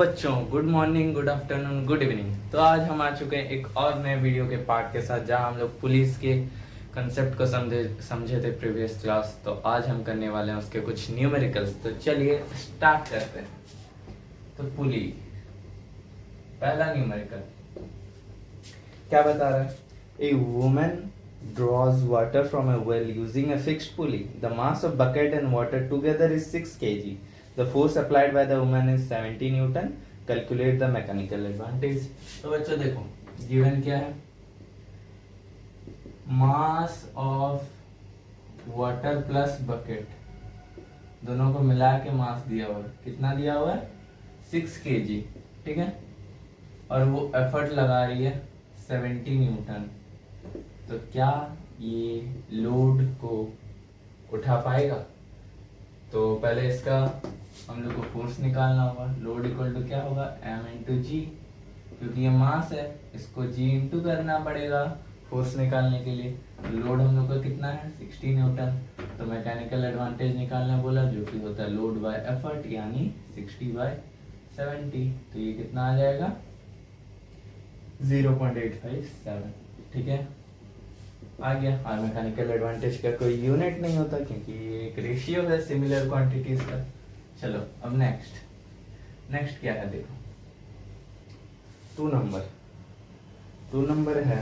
बच्चों, good morning, good afternoon, good evening. तो आज हम आ चुके हैं एक और नए वीडियो के पार्ट के साथ, जहां हम लोग पुलिस के कंसेप्ट को समझे थे प्रीवियस क्लास। तो आज हम करने वाले हैं उसके कुछ न्यूमेरिकल्स। तो चलिए स्टार्ट करते हैं। तो पुली, पहला न्यूमेरिकल क्या बता रहा है? A woman draws water from a well using a fixed pulley. The mass of bucket and water together is 6 kg. The force applied by the woman is 70 Newton. Calculate the mechanical advantage. तो बच्चों देखो, given क्या है? Mass of water plus bucket, दोनों को मिला के मास दिया हुआ है। कितना दिया हुआ है? 6 kg, ठीक है। और वो एफर्ट लगा रही है 70 न्यूटन। तो क्या ये लोड को उठा पाएगा? तो पहले इसका हम लोग को फोर्स निकालना होगा। लोड इक्वल टू क्या होगा? m इंटू जी, क्योंकि ये मास है, इसको g इंटू करना पड़ेगा फोर्स निकालने के लिए। लोड हम लोग का कितना है? 60 न्यूटन। तो मैकेनिकल एडवांटेज निकालना बोला, जो कि होता है लोड बाय एफर्ट, यानी 60 बाय 70। तो ये कितना आ जाएगा? 0.857, ठीक है। आ गया। और मैकेनिकल एडवांटेज का कोई यूनिट नहीं होता, क्योंकि ये एक रेशियो है सिमिलर क्वांटिटीज का। चलो अब नेक्स्ट क्या है देखो। 2 नंबर है,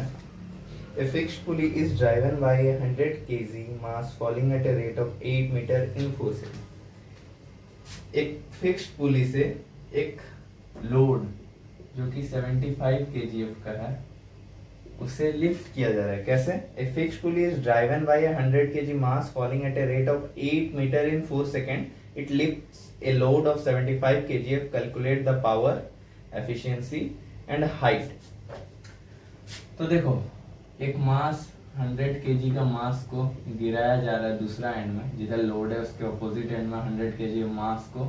a fixed pulley is driven by a 100 kg mass falling at a rate of 8 meter in 4 seconds। एक फिक्स्ड पुली से एक लोड जो कि 75 kgf का है, उसे लिफ्ट किया जा रहा है। कैसे? A fixed pulley is driven by a 100 kg mass falling at a rate of 8 meter in 4 seconds. It lifts a load of 75 kgf. Calculate the power, efficiency and height। तो देखो, एक मास 100 kg का मास को गिराया जा रहा है दूसरा एंड में, जिधर लोड है उसके अपोजिट एंड में 100 kg मास को,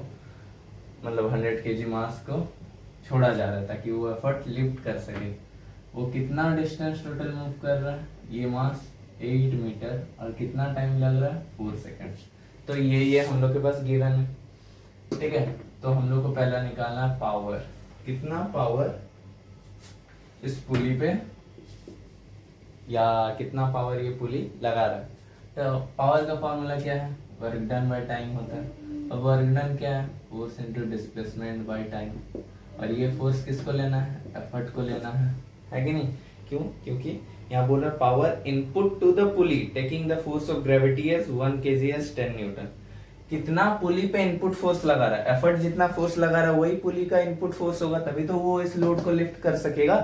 मतलब 100 kg मास को छोड़ा जा रहा है ताकि वो एफर्ट लिफ्ट कर सके। वो कितना डिस्टेंस टोटल मूव कर रहा है? ये मास 8 मीटर, और कितना टाइम लग रहा है? 4 सेकेंड। तो ये हम लोग के पास गिवन है, ठीक है। तो हम लोग को पहला निकालना है पावर। कितना पावर इस पुली पे, या कितना पावर ये पुली लगा रहा है। तो पावर का फॉर्मूला क्या है? वर्क डन बाय टाइम होता है। और वर्क डन क्या है? Force into displacement by time. और ये फोर्स किसको लेना है? एफर्ट को लेना है कि नहीं? क्यों? क्योंकि यहाँ बोल रहा है power input to the pulley taking the force of gravity as 1 kg as 10 newton. कितना पुली पे इनपुट फोर्स लगा रहा है, एफर्ट जितना फोर्स लगा रहा है वही पुली का इनपुट फोर्स होगा, तभी तो वो इस लोड को लिफ्ट कर सकेगा।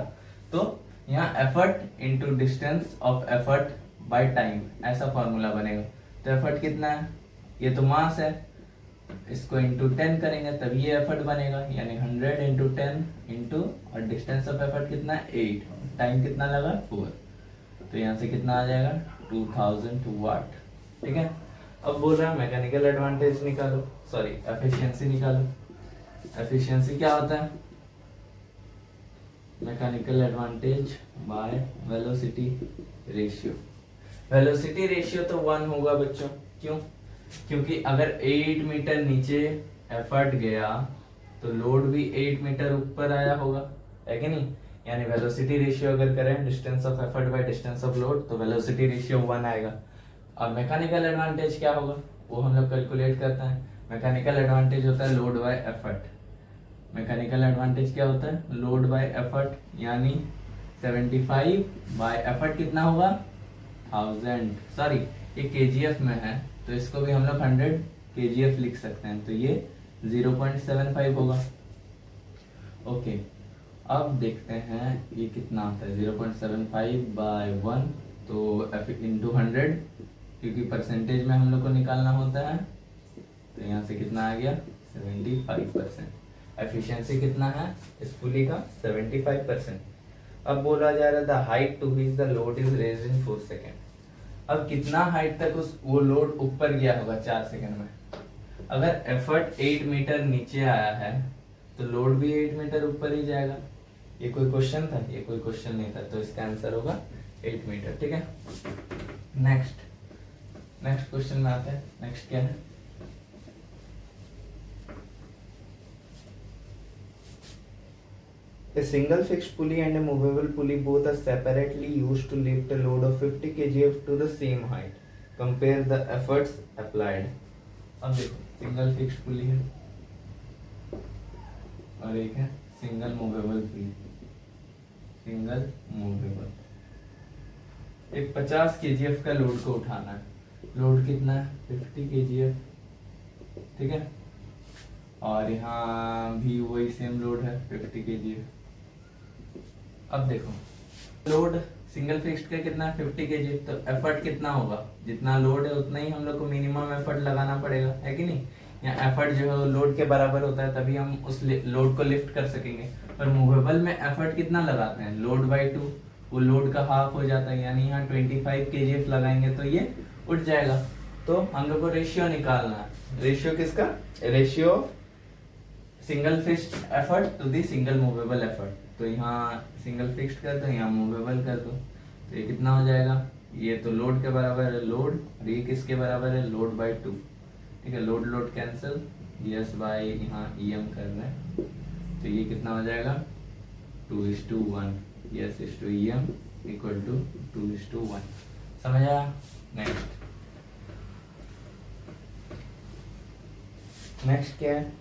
तो यहाँ effort into distance of effort by time, ऐसा फॉर्मूला बनेगा। तो एफर्ट कितना है? ये तो मास है, इसको इंटू 10 करेंगे तभी ये एफर्ट बनेगा, यानी 100 इंटू 10 इंटू, और डिस्टेंस ऑफ एफर्ट कितना है? 8। टाइम कितना लगा? 4। तो यहाँ से कितना आ जाएगा? 2000 वाट, ठीक है। अब बोल रहा है मैकेनिकल एडवांटेज निकालो, सॉरी एफिशिएंसी निकालो। एफिशिएंसी क्या होता है? Mechanical advantage by velocity ratio. Velocity ratio तो 1 होगा बच्चों। क्यों? क्योंकि अगर 8 मीटर नीचे एफर्ट गया तो लोड भी 8 मीटर ऊपर आया होगा, है कि नहीं? यानी वेलोसिटी रेशियो अगर करें distance of effort by distance of load, तो वेलोसिटी रेशियो 1 आएगा। अब मैकेनिकल एडवांटेज क्या होगा वो हम लोग कैलकुलेट करते हैं। मैकेनिकल एडवांटेज होता है load by effort. Mechanical advantage क्या होता है? लोड बाय एफर्ट, यानी 75 बाय एफर्ट कितना होगा? 1000। सॉरी, ये kgf में है तो इसको भी हम लोग 100 kgf लिख सकते हैं, तो ये 0.75 होगा। ओके, अब देखते हैं ये कितना आता है। 0.75 बाय 1, तो इंटू 100, क्योंकि परसेंटेज में हम लोग को निकालना होता है। तो यहाँ से कितना आ गया? 75%। एफिशिएंसी कितना है इस पुली का? 75%। अब बोला जा रहा था height to which the load is raised in 4 second. अब कितना हाइट तक वो लोड ऊपर गया होगा 4 सेकंड में? अगर एफर्ट 8 मीटर नीचे आया है तो लोड भी 8 मीटर ऊपर ही जाएगा। ये कोई क्वेश्चन था? ये कोई क्वेश्चन नहीं था, तो इसका आंसर होगा 8 मीटर, ठीक है। नेक्स्ट क्वेश्चन में आते हैं। नेक्स्ट क्या है? A single fixed pulley and a movable pulley both are separately used to lift a load of 50 kg to the same height. Compare the efforts applied. अब देखो सिंगल फिक्स्ड पुली है और एक है single movable pulley. Single movable, एक 50 kgf का load को उठाना है. लोड कितना है? 50 kgf. ठीक है, और यहाँ भी वही सेम लोड है 50 kgf. अब देखो लोड सिंगल फिक्स्ड का कितना है? 50 kgf. तो एफर्ट कितना होगा? जितना लोड है उतना ही हम लोग को मिनिमम एफर्ट लगाना पड़ेगा, है कि नहीं? यहाँ एफर्ट जो है लोड के बराबर होता है, तभी हम उस लोड को लिफ्ट कर सकेंगे. पर मूवेबल में एफर्ट कितना लगाते हैं? Load by 2. वो लोड का हाफ हो जाता है, यानी यहाँ 25 kgf लगाएंगे तो ये उठ जाएगा. तो हम लोग को रेशियो निकालना है. रेशियो किसका? Ratio of single fixed effort to the single movable effort. तो यहाँ सिंगल फिक्स्ड कर दो, यहाँ मूवेबल कर दो, तो ये कितना हो जाएगा? ये तो लोड के बराबर है लोड, और ये किसके बराबर है? Load by 2. ठीक है, load load cancel, yes by यहाँ EM कर रहे हैं, तो ये कितना हो जाएगा? 2:1. Yes is to EM equal to 2:1. समझ आया? नेक्स्ट क्या है?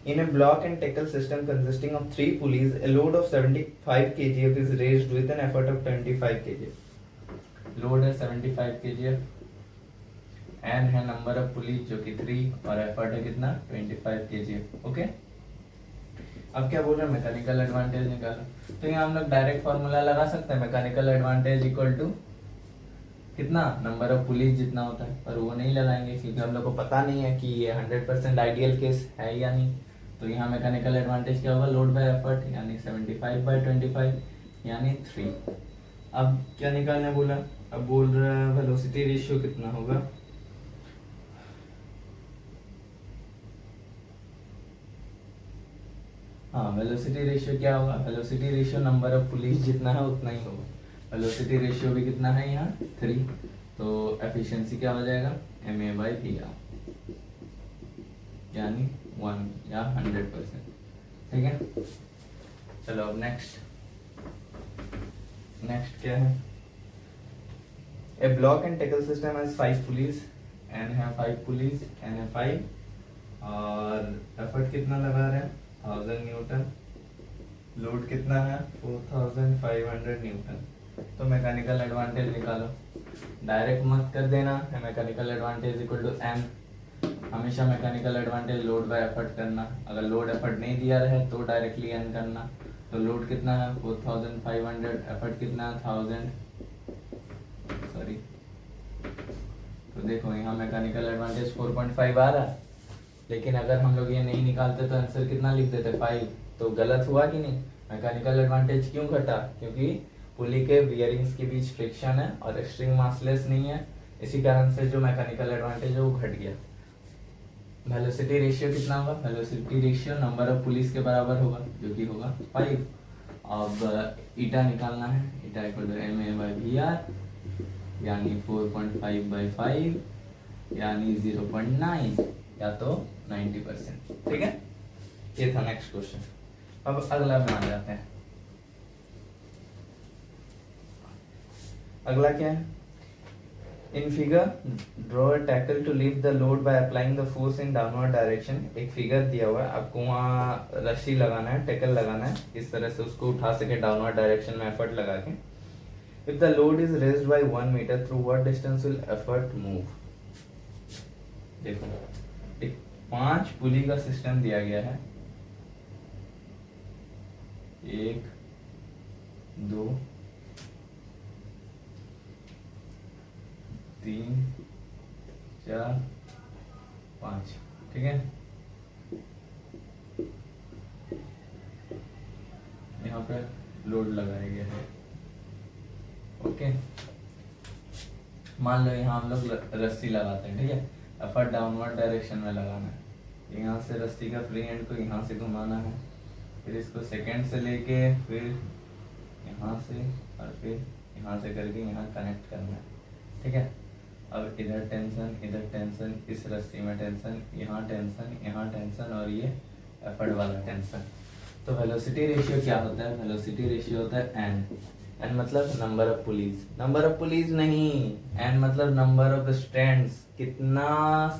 In a block and tackle system consisting of 3 pulleys, a load of 75 kgf is raised with an effort of 25 kgf. Load है 75 kgf, n है नंबर ऑफ पुली जो कि 3, और effort है कितना? 25 kgf. ओके, अब क्या बोल रहे हैं? मैकेनिकल एडवांटेज निकालो. तो यहाँ हम लोग डायरेक्ट फॉर्मूला लगा सकते हैं. मैकेनिकल एडवांटेज इक्वल टू कितना? नंबर ऑफ पुलीज जितना होता है. पर वो नहीं लगाएंगे क्योंकि हम लोग को पता नहीं है कि ये 100% आइडियल केस है या नहीं. तो यहाँ मैकेनिकल एडवांटेज क्या होगा? लोड बाय एफर्ट, यानी 75/25 यानी 3. अब क्या निकालने बोला? अब बोल रहा है वेलोसिटी रेशियो कितना होगा? हाँ, वेलोसिटी रेशियो क्या होगा? Velocity ratio number of police जितना है उतना ही होगा. वेलोसिटी रेशियो भी कितना है यहाँ? 3. तो एफिशिएंसी क्या हो जाएगा? MA/PR, यानी 1 या 100%. ठीक है, चलो अब नेक्स्ट क्या है? A block and tackle system has 5 pulleys, n है 5 पुलीज, एन है 5, और एफर्ट कितना लगा रहे हैं? 1000 न्यूटन. लोड कितना है? 4500 न्यूटन. तो मैकेनिकल एडवांटेज निकालो. डायरेक्ट मत कर देना. Mechanical advantage equal to M. हमेशा mechanical advantage load by effort करना. अगर लोड एफर्ट नहीं दिया रहे तो डायरेक्टली N करना. तो लोड कितना है? 4500. एफर्ट कितना है? 1000. सॉरी, तो देखो यहाँ मैकेनिकल एडवांटेज 4.5 आ रहा है, लेकिन अगर हम लोग ये नहीं निकालते तो आंसर कितना लिख देते? 5. तो गलत हुआ कि नहीं? मैकेनिकल एडवांटेज क्यों घटा? क्योंकि पुली के बियरिंग्स के बीच फ्रिक्शन है और स्ट्रिंग मासलेस नहीं है, इसी कारण से जो मैकेनिकल एडवांटेज है वो घट गया. वेलोसिटी रेशियो कितना होगा? Velocity ratio number of police के बराबर होगा, जो कि होगा 5. अब ईटा निकालना है. ईटा इक्वल टू MA/PR, यानी 4.5/5 यानी 0.9 या तो 90%. ठीक है, ये था नेक्स्ट क्वेश्चन. अब अगला में आ जाते हैं. अगला क्या है? In figure draw a tackle to lift the load by applying the force in downward direction. एक फिगर दिया हुआ है, आपको वहाँ रस्सी लगाना है, टैकल लगाना है, इस तरह से उसको उठा सके डाउनवर्ड डायरेक्शन में एफर्ट लगा के. If the load is raised by 1 metre, through what distance will effort move? देखो, एक 5 पुली का सिस्टम दिया गया है. 1 2 3 4 5. ठीक है, यहाँ पे लोड लगाया गया है. ओके, मान लो यहाँ हम लोग रस्सी लगाते हैं. ठीक है, एफर्ट डाउनवर्ड डायरेक्शन में लगाना है. यहाँ से रस्सी का फ्री एंड को यहाँ से घुमाना है, फिर इसको सेकेंड से लेके फिर यहाँ से और फिर यहाँ से करके यहाँ कनेक्ट करना है. ठीक है, अब इधर टेंशन, इस रस्सी में टेंशन, यहाँ टेंशन और ये एफर्ट वाला टेंशन. तो वेलोसिटी रेशियो क्या होता है? वेलोसिटी रेशियो होता है एन। एन मतलब number of pulleys, number of pulleys नहीं, एन मतलब नंबर ऑफ स्ट्रैंड्स, कितना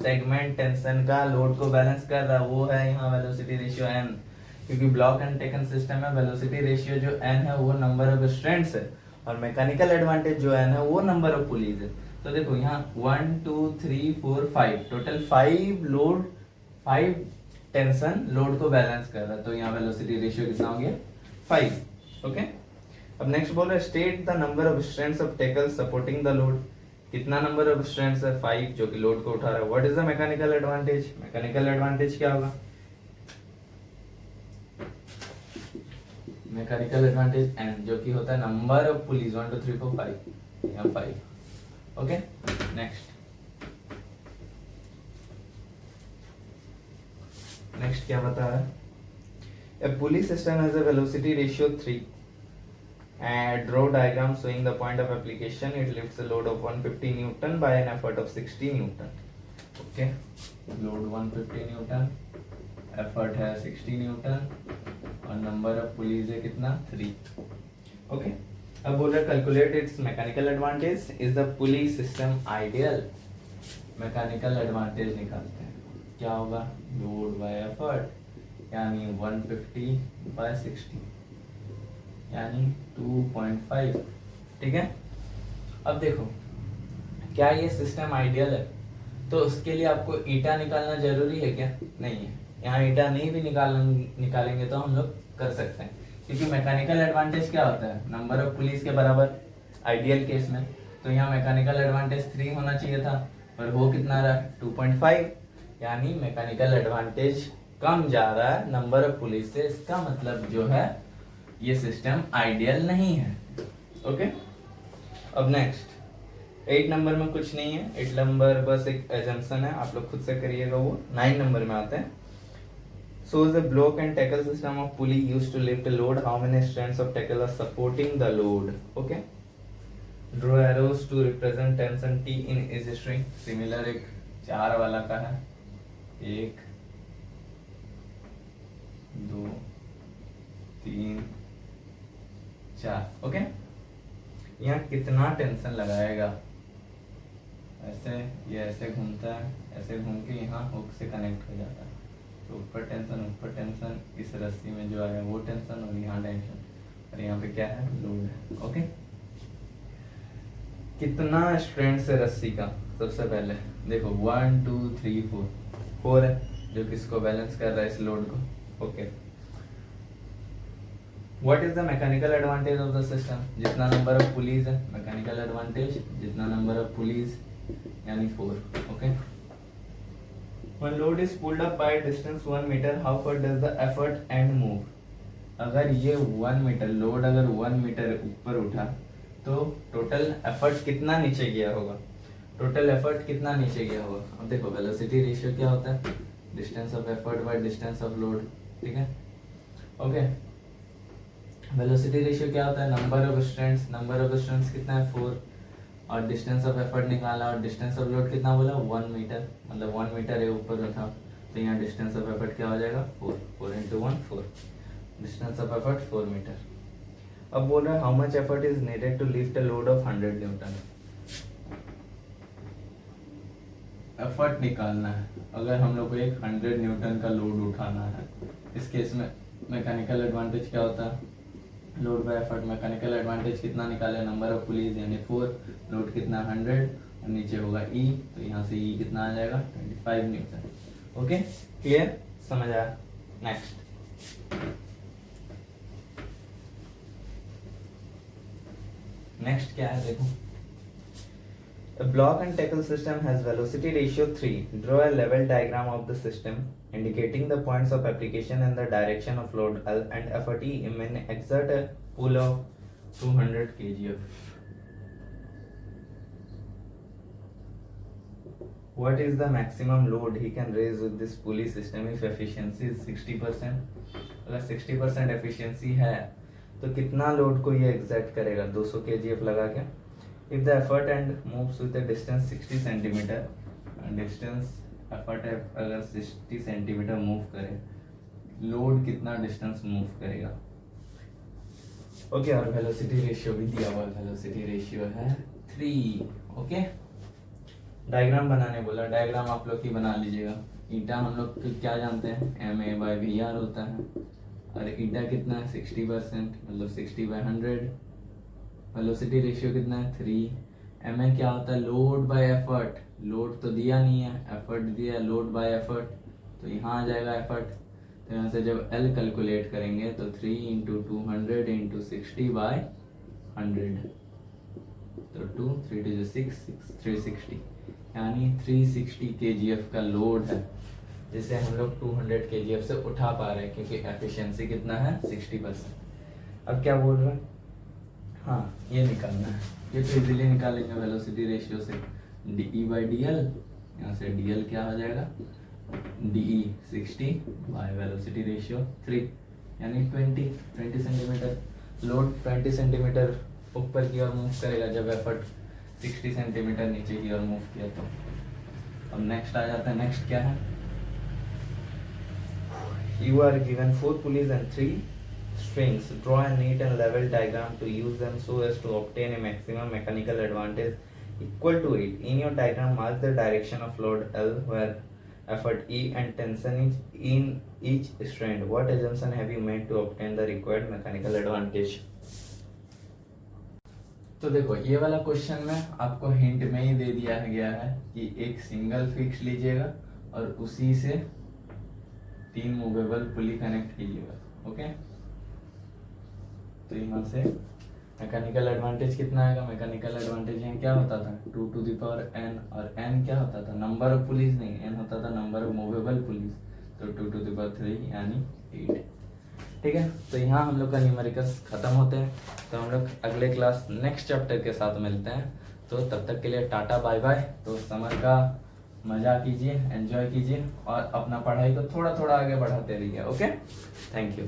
सेगमेंट टेंशन का लोड को बैलेंस कर रहा है, वो है यहाँ वेलोसिटी रेशियो एन। क्योंकि ब्लॉक एंड टेकन सिस्टम में वेलोसिटी रेशियो जो एन है वो नंबर ऑफ स्ट्रैंड्स है, और मैकेनिकल एडवांटेज जो एन है वो नंबर ऑफ पुलीज है। तो देखो यहाँ 1 2 3 4 5 टोटल 5 लोड, 5 टेंशन लोड को बैलेंस कर रहा है, तो यहाँ वेलोसिटी रेशियो कितना हो गया? 5। ओके, अब नेक्स्ट बोल रहा है state the number of strands of tackle supporting the load. कितना नंबर ऑफ स्ट्रैंड्स है? 5, जो कि लोड को उठा रहा है। What is the mechanical advantage? Mechanical advantage क्या होगा? मैकेनिकल एडवांटेज एन, जो कि होता है नंबर ऑफ पुलीज 1 2 3 4 5, यहाँ 5। ओके, नेक्स्ट क्या बता रहा है? A pulley system has a velocity ratio 3 and draw diagram showing the point of application. It lifts a load of 150 Newton by an effort of 60 Newton. Okay, load 150 Newton, effort है 60 Newton और number of pulleys है कितना? 3. Okay, अब बोल रहा है calculate its mechanical advantage. Is the pulley system ideal? Mechanical advantage निकालते हैं, क्या होगा? लोड बाय एफर्ट, यानी 150 बाय 60 यानी 2.5। ठीक है, अब देखो क्या ये सिस्टम आइडियल है? तो उसके लिए आपको ईटा निकालना जरूरी है क्या? नहीं है। यहाँ ईटा नहीं भी निकालेंगे तो हम लोग कर सकते हैं, क्योंकि मैकेनिकल एडवांटेज क्या होता है? नंबर ऑफ पुलिस के बराबर आइडियल केस में। तो यहाँ मैकेनिकल एडवांटेज 3 होना चाहिए था, पर वो कितना रहा? 2.5, यानी मैकेनिकल एडवांटेज कम जा रहा है नंबर ऑफ पुलिस से। इसका मतलब जो है ये सिस्टम आइडियल नहीं है। ओके, अब नेक्स्ट 8 नंबर में कुछ नहीं है, 8 नंबर बस एक एजम्पशन है, आप लोग खुद से करिएगा वो। 9 नंबर में आते हैं। So the block and tackle system of pulley used to lift a load. How many strands of tackle are supporting the load? Okay. Draw arrows to represent tension T in each string. Similar एक 4 वाला का है, 1 2 3 4। Okay, यहाँ कितना tension लगाएगा? ऐसे ये ऐसे घूमता है, ऐसे घूम के यहाँ हुक से कनेक्ट हो जाता है, तो ऊपर टेंशन, इस रस्सी में जो आया वो टेंशन, और यहाँ टेंशन, और यहाँ पे क्या है? लोड है। ओके, कितना स्ट्रेंथ से रस्सी का? सबसे पहले देखो 1 2 3 4 है, जो किसको बैलेंस कर रहा है? इस लोड को। Okay, what is the mechanical advantage of the system? जितना नंबर ऑफ पुलीज है, मैकेनिकल एडवांटेज जितना नंबर ऑफ पुलीज यानी 4। Okay, when load is pulled up by distance 1 meter, how far does the effort end move? अगर ये 1 metre load अगर 1 metre ऊपर उठा तो टोटल एफर्ट कितना नीचे गया होगा? टोटल एफर्ट कितना नीचे गया होगा? अब देखो वेलोसिटी रेशियो क्या होता है? Distance of effort by distance of load. ठीक है, ओके, वेलोसिटी रेशियो क्या होता है? Number of strands, number of strands कितना है? 4, और डिस्टेंस ऑफ एफर्ट निकाला, और डिस्टेंस ऑफ लोड कितना बोला? 1 मीटर, मतलब 1 मीटर है ऊपर उठा, तो यहाँ डिस्टेंस ऑफ एफर्ट क्या हो जाएगा? 4 into 1 4, distance of effort 4 metre. अब बोल रहा है how much effort is needed to lift a load of 100 newton. Effort निकालना है, अगर हम लोग को एक 100 न्यूटन का लोड उठाना है, इस केस में मैकेनिकल एडवांटेज क्या होता है? Load by effort. Mechanical advantage कितना निकाले? नंबर ऑफ पुलीज यानी 4, लोड कितना? 100, और नीचे होगा ई, तो यहाँ से ई कितना आ जाएगा? 25 न्यूटन। Okay, clear? समझ आया? नेक्स्ट क्या है देखो। A block and tackle system has velocity ratio 3. Draw a level diagram of the system indicating the points of application and the direction of load L and effort E when exert a pull of 200 kgf. What is the maximum load he can raise with this pulley system if efficiency is 60%? अगर 60% efficiency है तो कितना load को ये exert करेगा? 200 kgf लगा के। If the effort end moves with a distance 60 centimetre, distance effort अगर 60 सेंटीमीटर मूव करे, लोड कितना डिस्टेंस मूव करेगा। ओके, और वेलोसिटी रेशियो भी दिया हुआ है, वेलोसिटी रेशियो है 3। ओके, डायग्राम बनाने बोला, डायग्राम आप लोग ही बना लीजिएगा। ईटा हम लोग क्या जानते हैं, MA/VR होता है, और ईटा कितना है 60%, मतलब 60/100। वेलोसिटी रेशियो कितना है 3। MA क्या होता है, लोड बाय एफर्ट, लोड तो दिया नहीं है, एफर्ट दिया, लोड बाय एफर्ट, तो यहाँ आ जाएगा एफर्ट। तो यहाँ से जब L कैलकुलेट करेंगे तो 3 × 200 × 60/100, तो 2 3 2 6 360, यानी 360 kgf का लोड है, जिसे हम लोग 200 kgf से उठा पा रहे हैं, क्योंकि एफिशिएंसी कितना है 60%। अब क्या बोल रहा है, हाँ ये निकालना है, ये तो इजीली निकालेंगे वेलोसिटी रेशियो से, DE/DL, यहाँ से DL क्या हो जाएगा, DE 60 बाय वेलोसिटी रेशियो 3, यानी 20 सेंटीमीटर। लोड 20 सेंटीमीटर ऊपर की ओर मूव करेगा जब एफर्ट 60 सेंटीमीटर नीचे की ओर मूव किया तो। अब नेक्स्ट आ जाता है, नेक्स्ट क्या है, You are given 4 pulleys and 3 strings. Draw a neat and level diagram to use them so as to obtain a maximum mechanical advantage equal to it. In your diagram, mark the direction of load L where effort E and tension is in each strand. What assumption have you made to obtain the required mechanical advantage? तो देखो, ये वाला question में आपको hint में ही दे दिया गया है कि एक सिंगल फिक्स लीजिएगा और उसी से 3 मूवेबल पुली कनेक्ट कीजिएगा। ओके, तो यहाँ से मैकेनिकल एडवांटेज कितना आएगा, मैकेनिकल एडवांटेज यहाँ क्या होता था 2 to the power n, और n क्या होता था, नंबर ऑफ पुलिस नहीं, n होता था नंबर ऑफ मूवेबल पुलिस, तो 2 to the power 3 यानी 8। ठीक है, तो यहाँ हम लोग का न्यूमेरिकल्स खत्म होते हैं, तो हम लोग अगले क्लास नेक्स्ट चैप्टर के साथ मिलते हैं। तो तब तक के लिए टाटा बाय बाय। तो समर का मजा कीजिए, एंजॉय कीजिए, और अपना पढ़ाई को थोड़ा थोड़ा आगे बढ़ाते रहिए। Okay, thank you.